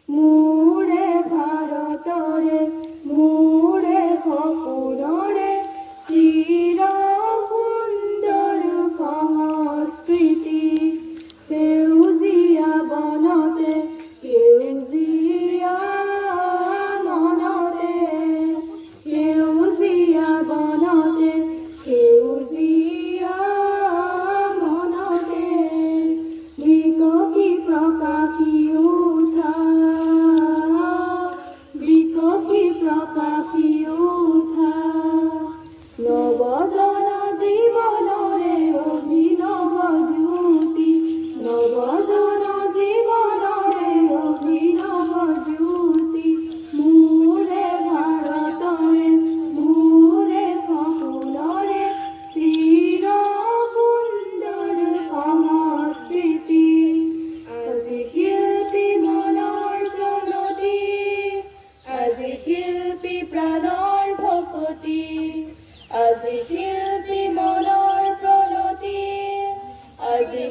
মোৰে ভাৰতৰে মোৰে সপোনৰে চিৰ সুন্দৰ সংস্কৃতি সেউজীয়া বনতে সেউজীয়া মনতে সেউজীয়া বনতে সেউজীয়া মনতে বিকশি প্ৰকাশি উঠা বিকশি প্ৰকাশি উঠা নৱজন জীৱনৰে অভিনৱ জ্যোতি নৱজন জীৱনৰে অভিনৱ জ্যোতি মোৰে ভাৰতৰে মোৰে সপোনৰে চিৰ সুন্দৰ সংস্কৃতি আজি শিল্পী মনৰ প্ৰণতি আজি শিল্পী প্ৰাণৰ ভকতি আজি শিল্পী মনৰ প্ৰণতি আজি